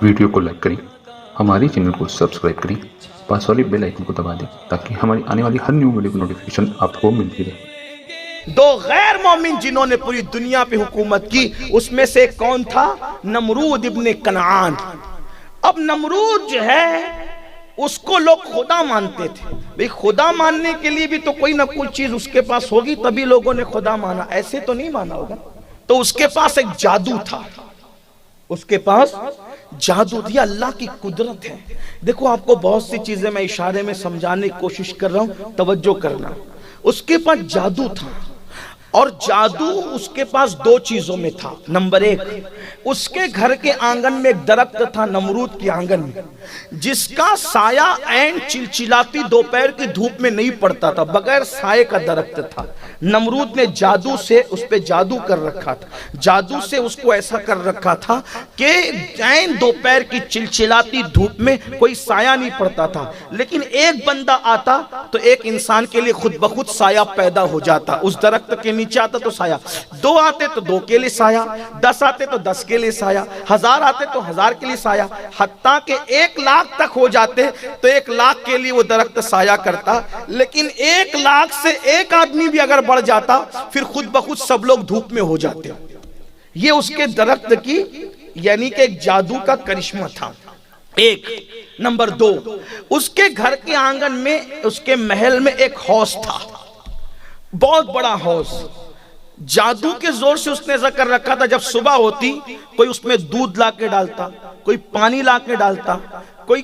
Video کو like کریں، ہمارے چینل کو سبسکرائب کریں، پاس والی بیل آئیکن کو دبا دیں تاکہ ہماری آنے والی ہر نیو ویڈیو کی نوٹیفیکیشن آپ کو ملتی رہے۔ دو غیر مومن جنہوں نے پوری دنیا پہ حکومت کی، اس میں سے کون تھا؟ نمرود ابن کنعان۔ اب نمرود جو ہے اس کو لوگ خدا مانتے تھے۔ بھئی خدا ماننے کے لیے بھی تو کوئی نہ کوئی چیز اس کے پاس ہوگی تبھی لوگوں نے خدا مانا، ایسے تو نہیں مانا ہوگا۔ تو اس کے پاس ایک جادو تھا، اس کے پاس جادو تھی، اللہ کی قدرت ہے۔ دیکھو آپ کو بہت سی چیزیں میں اشارے میں سمجھانے کی کوشش کر رہا ہوں، توجہ کرنا۔ اس کے پاس جادو تھا، اور جادو اس کے پاس دو چیزوں میں تھا۔ نمبر ایک، اس کے گھر کے آنگن میں ایک درخت تھا، نمرود کی آنگن میں، جس کا سایہ عین چلچلاتی دوپہر کی دھوپ میں نہیں پڑتا تھا، بغیر سائے کا درخت تھا۔ نمرود نے جادو سے اس پہ جادو کر رکھا تھا، جادو سے اس کو ایسا کر رکھا تھا کہ عین دوپہر کی چلچلاتی دھوپ میں کوئی سایہ نہیں پڑتا تھا، لیکن ایک بندہ آتا تو ایک انسان کے لیے خود بخود سایہ پیدا ہو جاتا۔ اس درخت کے نیچے آتا تو سایہ، دو آتے تو دو کے لیے سایہ، 10 آتے تو 10 کے لیے سایہ، 1000 آتے تو 1000 کے لیے سایہ، حتیٰ کہ 1,00,000 تک ہو جاتے تو 1,00,000 کے لیے وہ درخت سایہ کرتا۔ لیکن 1,00,000 سے ایک آدمی بھی اگر بڑھ جاتا پھر خود بخود سب لوگ دھوپ میں ہو جاتے۔ یہ اس کے درخت کی یعنی کہ ایک جادو کا کرشمہ تھا، ایک۔ نمبر دو، اس کے گھر کے آنگن میں، اس کے محل میں ایک حوض تھا، بہت بڑا حوض۔ جادو کے زور سے اس نے ایسا کر رکھا تھا، جب صبح ہوتی کوئی اس میں دودھ لا کے ڈالتا، کوئی پانی لا کے ڈالتا، کوئی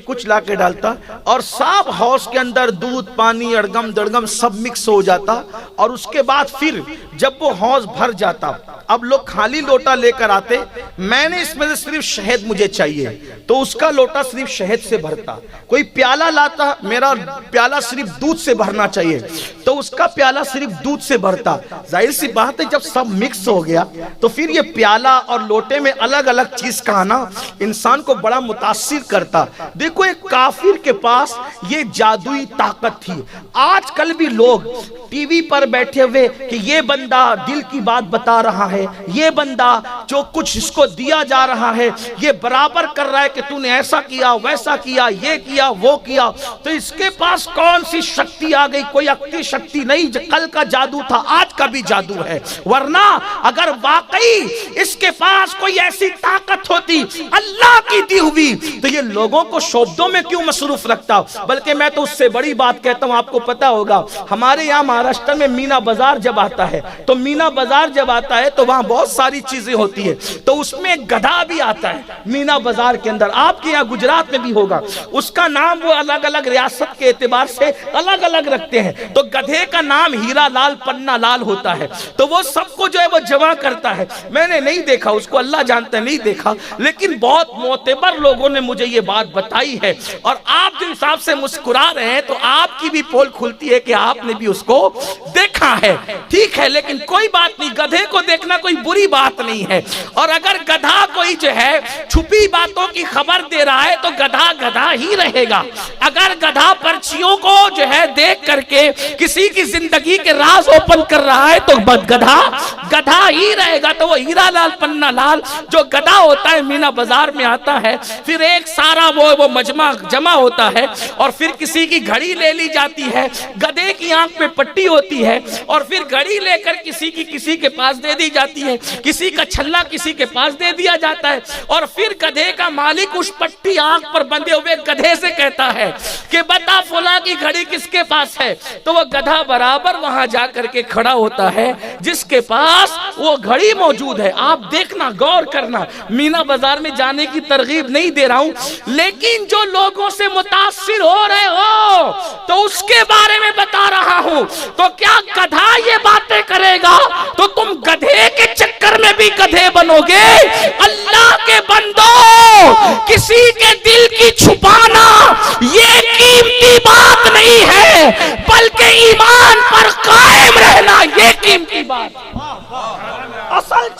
کچھ لا کے ڈالتا، اور صاحب حوض کے اندر دودھ پانی اڑگم دڑگم سب مکس ہو جاتا۔ اور اس کے بعد پھر جب وہ حوض بھر جاتا، اب لوگ خالی لوٹا لے کر آتے، میں نے اس میں سے صرف شہد مجھے چاہیے، تو اس کا لوٹا صرف شہد سے بھرتا۔ کوئی پیالہ لاتا، میرا پیالہ صرف دودھ سے بھرنا چاہیے، تو اس کا پیالہ صرف دودھ سے بھرتا۔ ظاہر سی بات ہے جب سب مکس ہو گیا تو پھر یہ پیالہ اور لوٹے میں الگ الگ چیز کا آنا انسان کو بڑا متاثر کرتا۔ دیکھو ایک کافر کے پاس یہ جادوئی طاقت تھی۔ آج کل بھی لوگ ٹی وی پر بیٹھے ہوئے کہ یہ بندہ دل کی بات بتا رہا ہے، یہ بندہ جو کچھ اس کو دیا جا رہا ہے یہ برابر کر رہا ہے کہ تو نے ایسا کیا ویسا کیا، یہ کیا وہ کیا، تو اس کے پاس کون سی شکتی آ گئی؟ کوئی عقلی شکتی نہیں، جو کل کا جادو تھا آج کا بھی جادو ہے۔ ورنہ اگر واقعی اس کے پاس کوئی ایسی طاقت ہوتی اللہ کی دی ہوئی تو یہ لوگوں کو شعبدوں میں کیوں مصروف رکھتا؟ بلکہ میں تو اس سے بڑی بات کہتا ہوں، آپ کو پتا ہوگا ہمارے یہاں مہاراشٹر میں مینا بازار جب آتا ہے تو مینا بازار جب آتا ہے تو وہاں بہت ساری چیزیں ہوتی ہے، تو اس میں ایک گدھا بھی آتا ہے مینا بازار کے اندر، آپ کے یہاں گجرات میں بھی ہوگا، اس کا نام وہ الگ الگ ریاست کے اعتبار سے الگ الگ رکھتے ہیں۔ تو گدھے کا نام ہیرا لال پنا لال ہوتا ہے، تو وہ سب کو جو ہے وہ جمع کرتا ہے۔ میں نے نہیں دیکھا اس کو، اللہ جانتا ہے نہیں دیکھا، لیکن بہت معتبر لوگوں نے مجھے یہ بات بتائی ہے۔ اور آپ جو حساب سے مسکرا رہے ہیں تو آپ کی بھی پول کھلتی ہے کہ آپ نے بھی اس کو دیکھا ہے، ٹھیک ہے، لیکن کوئی بات نہیں، گدھے کو دیکھنا کوئی بری بات نہیں ہے۔ اور اگر گدھا کوئی جو ہے چھپی باتوں کی خبر دے رہا ہے تو گدھا گدھا ہی رہے گا۔ اگر گدھا پرچیوں کو جو ہے دیکھ کر کے کسی کی زندگی کے راز اوپن کر رہا ہے تو گدھا گدھا ہی رہے گا۔ تو وہ ہیرا لال پنا لال جو گدھا ہوتا ہے مینا بازار میں آتا ہے، پھر ایک سارا وہ مجمع جمع ہوتا ہے، اور پھر کسی کی گھڑی لے لی جاتی ہے، گدھے کی آنکھ پہ پٹی ہوتی ہے، اور پھر گھڑی لے کر کسی کے پاس دے دی جاتی ہے، کسی کا چھلا کسی کے پاس دے دیا جاتا ہے، اور پھر گدھے کا مالک اس پٹی آنکھ پر بندھے ہوئے گدھے سے کہتا ہے کہ بتا فلاں کی گھڑی کس کے پاس ہے؟ تو وہ گدھا برابر وہاں جا کر کے کھڑا ہوتا ہے جس کے پاس وہ گھڑی موجود ہے۔ آپ دیکھنا، غور کرنا، مینا بازار میں جانے کی ترغیب نہیں دے رہا ہوں، لیکن جو لوگوں سے متاثر ہو رہے ہو تو اس کے بارے میں بتا رہا ہوں۔ تو کیا گدھا یہ باتیں کرے گا تو تم گدھے کے چکر میں بھی گدھے بنو گے؟ اللہ کے بندو، کسی کے دل کی چھپانا یہ قیمتی بات نہیں ہے، بلکہ ایمان پر قائم رہنا یہ قیمتی بات۔ اصل